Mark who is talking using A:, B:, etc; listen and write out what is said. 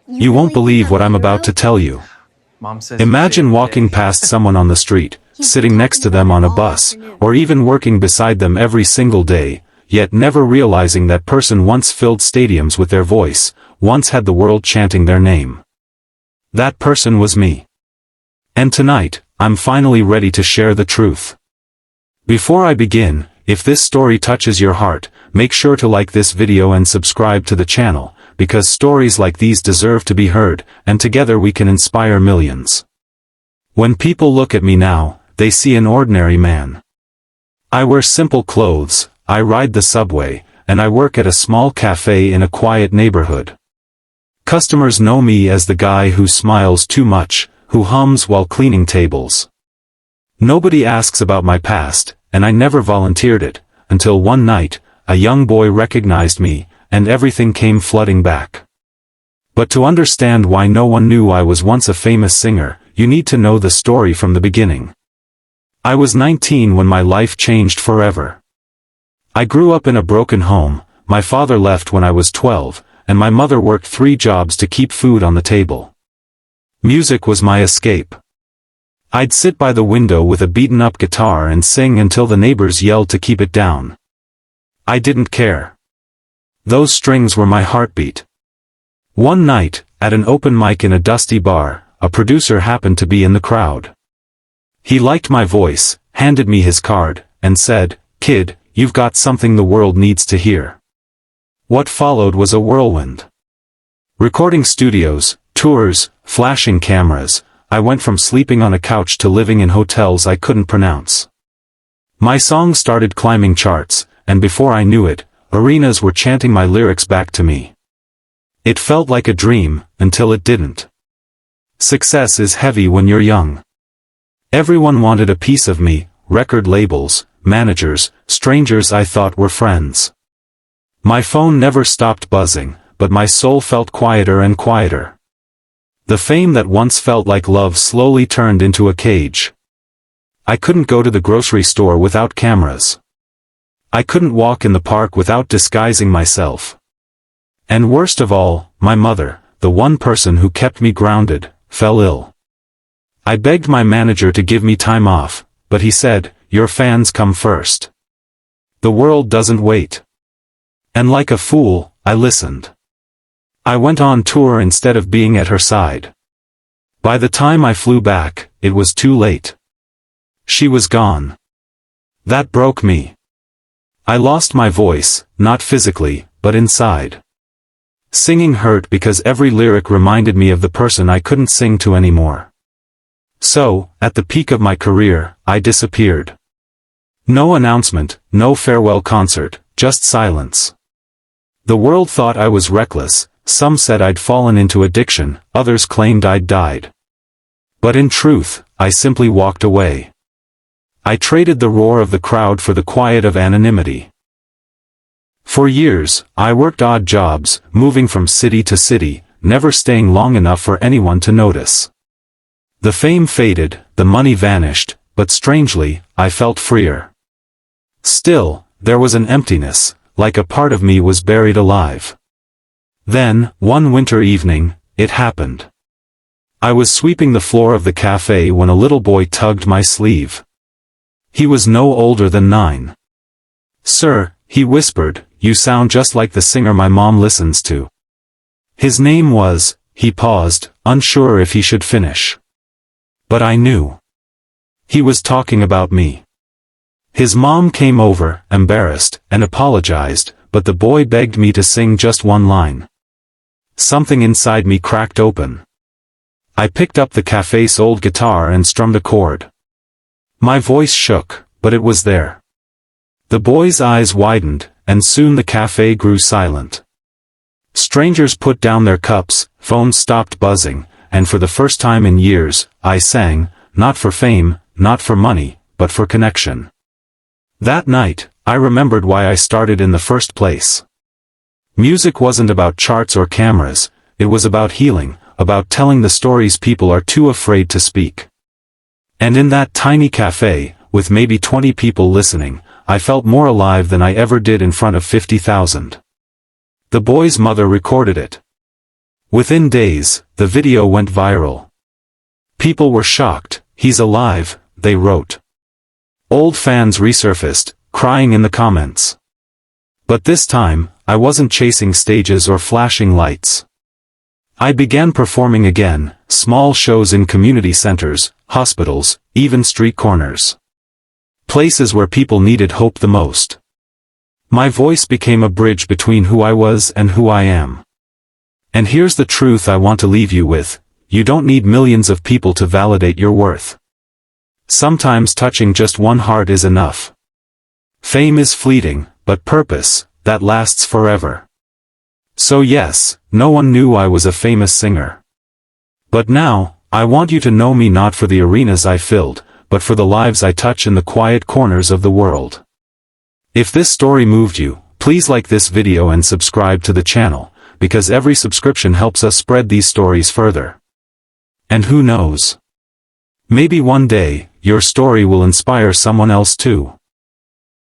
A: You won't believe what I'm about to tell you. Imagine walking past someone on the street, sitting next to them on a bus, or even working beside them every single day, yet never realizing that person once filled stadiums with their voice, once had the world chanting their name. That person was me. And tonight, I'm finally ready to share the truth. Before I begin, if this story touches your heart, make sure to like this video and subscribe to the channel, because stories like these deserve to be heard, and together we can inspire millions. When people look at me now, they see an ordinary man. I wear simple clothes, I ride the subway, and I work at a small cafe in a quiet neighborhood. Customers know me as the guy who smiles too much, who hums while cleaning tables. Nobody asks about my past, and I never volunteered it, until one night, a young boy recognized me, and everything came flooding back. But to understand why no one knew I was once a famous singer, you need to know the story from the beginning. I was 19 when my life changed forever. I grew up in a broken home, my father left when I was 12, and my mother worked 3 jobs to keep food on the table. Music was my escape. I'd sit by the window with a beaten-up guitar and sing until the neighbors yelled to keep it down. I didn't care. Those strings were my heartbeat. One night, at an open mic in a dusty bar, a producer happened to be in the crowd. He liked my voice, handed me his card, and said, "Kid, you've got something the world needs to hear." What followed was a whirlwind. Recording studios, tours, flashing cameras, I went from sleeping on a couch to living in hotels I couldn't pronounce. My song started climbing charts, and before I knew it, arenas were chanting my lyrics back to me. It felt like a dream, until it didn't. Success is heavy when you're young. Everyone wanted a piece of me, record labels, managers, strangers I thought were friends. My phone never stopped buzzing, but my soul felt quieter and quieter. The fame that once felt like love slowly turned into a cage. I couldn't go to the grocery store without cameras. I couldn't walk in the park without disguising myself. And worst of all, my mother, the one person who kept me grounded, fell ill. I begged my manager to give me time off, but he said, "Your fans come first. The world doesn't wait." And like a fool, I listened. I went on tour instead of being at her side. By the time I flew back, it was too late. She was gone. That broke me. I lost my voice, not physically, but inside. Singing hurt because every lyric reminded me of the person I couldn't sing to anymore. So, at the peak of my career, I disappeared. No announcement, no farewell concert, just silence. The world thought I was reckless, some said I'd fallen into addiction, others claimed I'd died. But in truth, I simply walked away. I traded the roar of the crowd for the quiet of anonymity. For years, I worked odd jobs, moving from city to city, never staying long enough for anyone to notice. The fame faded, the money vanished, but strangely, I felt freer. Still, there was an emptiness, like a part of me was buried alive. Then, one winter evening, it happened. I was sweeping the floor of the cafe when a little boy tugged my sleeve. He was no older than 9. "Sir," he whispered, "you sound just like the singer my mom listens to." His name was, he paused, unsure if he should finish. But I knew. He was talking about me. His mom came over, embarrassed, and apologized, but the boy begged me to sing just one line. Something inside me cracked open. I picked up the cafe's old guitar and strummed a chord. My voice shook, but it was there. The boy's eyes widened, and soon the cafe grew silent. Strangers put down their cups, phones stopped buzzing, and for the first time in years, I sang, not for fame, not for money, but for connection. That night, I remembered why I started in the first place. Music wasn't about charts or cameras, it was about healing, about telling the stories people are too afraid to speak. And in that tiny cafe, with maybe 20 people listening, I felt more alive than I ever did in front of 50,000. The boy's mother recorded it. Within days, the video went viral. People were shocked. "He's alive," they wrote. Old fans resurfaced, crying in the comments. But this time, I wasn't chasing stages or flashing lights. I began performing again, small shows in community centers, hospitals, even street corners. Places where people needed hope the most. My voice became a bridge between who I was and who I am. And here's the truth I want to leave you with: you don't need millions of people to validate your worth. Sometimes touching just one heart is enough. Fame is fleeting, but purpose, that lasts forever. So yes, no one knew I was a famous singer. But now, I want you to know me not for the arenas I filled, but for the lives I touch in the quiet corners of the world. If this story moved you, please like this video and subscribe to the channel, because every subscription helps us spread these stories further. And who knows? Maybe one day, your story will inspire someone else too.